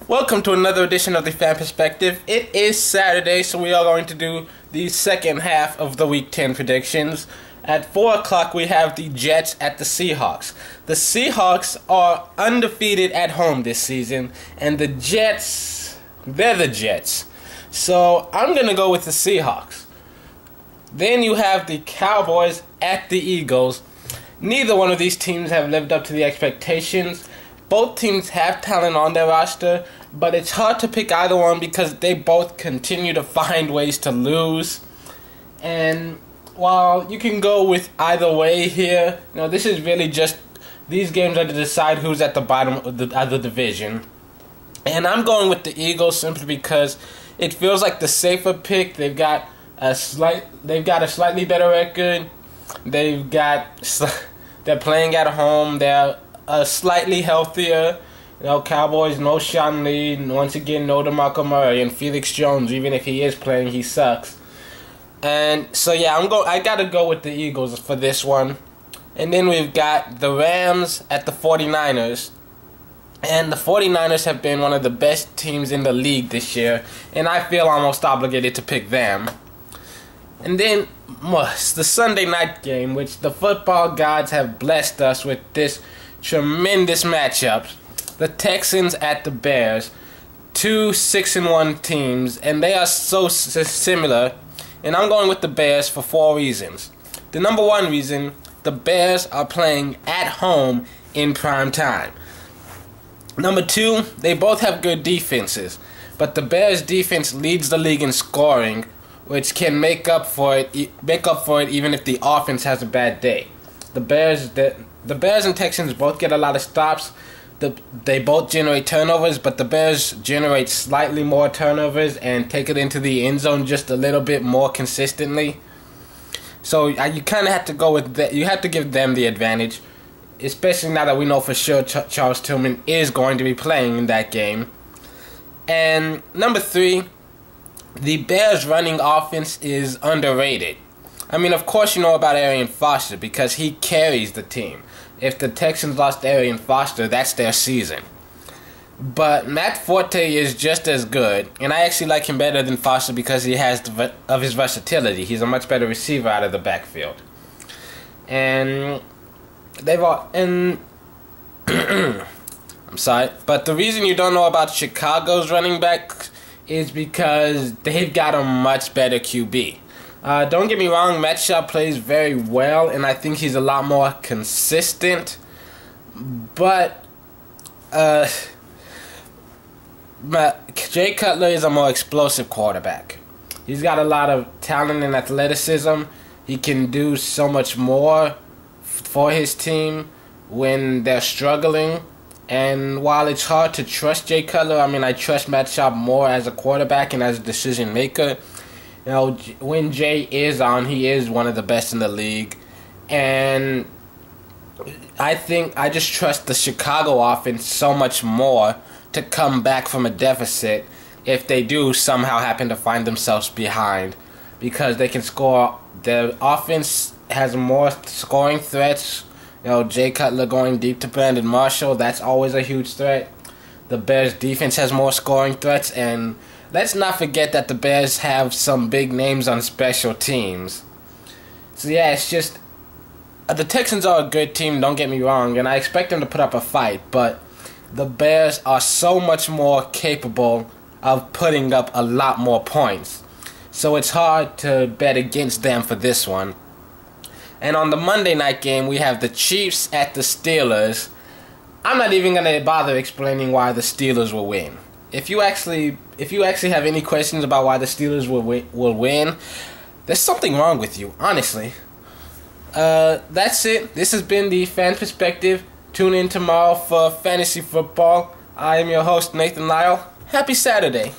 Welcome to another edition of the Fan Perspective. It is Saturday, so we are going to do the second half of the Week 10 predictions. At 4 o'clock, we have the Jets at the Seahawks. The Seahawks are undefeated at home this season, and the Jets, they're the Jets. So I'm going to go with the Seahawks. Then you have the Cowboys at the Eagles. Neither one of these teams have lived up to the expectations. Both teams have talent on their roster, but it's hard to pick either one because they both continue to find ways to lose. And while you can go with either way here, this is really just, these games are to decide who's at the bottom of the other division. And I'm going with the Eagles simply because it feels like the safer pick. They've got a slightly better record. They're playing at home. They're slightly healthier. Cowboys, no Sean Lee. Once again, no DeMarco Murray and Felix Jones. Even if he is playing, he sucks. And so yeah, I gotta go with the Eagles for this one. And then we've got the Rams at the 49ers. And the 49ers have been one of the best teams in the league this year, and I feel almost obligated to pick them. And then the Sunday night game, which the football gods have blessed us with this tremendous matchup. The Texans at the Bears. Two 6-1 teams, and they are so similar. And I'm going with the Bears for 4 reasons. The number one reason, the Bears are playing at home in prime time. Number 2, they both have good defenses, but the Bears' defense leads the league in scoring, which can make up for it even if the offense has a bad day. The Bears and Texans both get a lot of stops. They both generate turnovers, but the Bears generate slightly more turnovers and take it into the end zone just a little bit more consistently. So you kind of have to go with that. You have to give them the advantage, especially now that we know for sure Charles Tillman is going to be playing in that game. And number 3, the Bears' running offense is underrated. I mean, of course you know about Arian because he carries the team. If the Texans lost Arian, that's their season. But Matt Forte is just as good, and I actually like him better than Foster because he has of his versatility. He's a much better receiver out of the backfield. And I'm sorry, but the reason you don't know about Chicago's running back is because they've got a much better QB. Don't get me wrong, Mat Schaub plays very well, and I think he's a lot more consistent. But Jay Cutler is a more explosive quarterback. He's got a lot of talent and athleticism. He can do so much more for his team when they're struggling. And while it's hard to trust Jay Cutler, I trust Mat Schaub more as a quarterback and as a decision maker. When Jay is on, he is one of the best in the league. And I just trust the Chicago offense so much more to come back from a deficit if they do somehow happen to find themselves behind, because they can score. Their offense has more scoring threats. Jay Cutler going deep to Brandon Marshall, that's always a huge threat. The Bears' defense has more scoring threats, and let's not forget that the Bears have some big names on special teams. So yeah, it's just, the Texans are a good team, don't get me wrong, and I expect them to put up a fight, but the Bears are so much more capable of putting up a lot more points. So it's hard to bet against them for this one. And on the Monday night game, we have the Chiefs at the Steelers. I'm not even going to bother explaining why the Steelers will win. If you actually have any questions about why the Steelers will win, there's something wrong with you, honestly. That's it. This has been the Fan Perspective. Tune in tomorrow for fantasy football. I am your host, Nathan Lyle. Happy Saturday.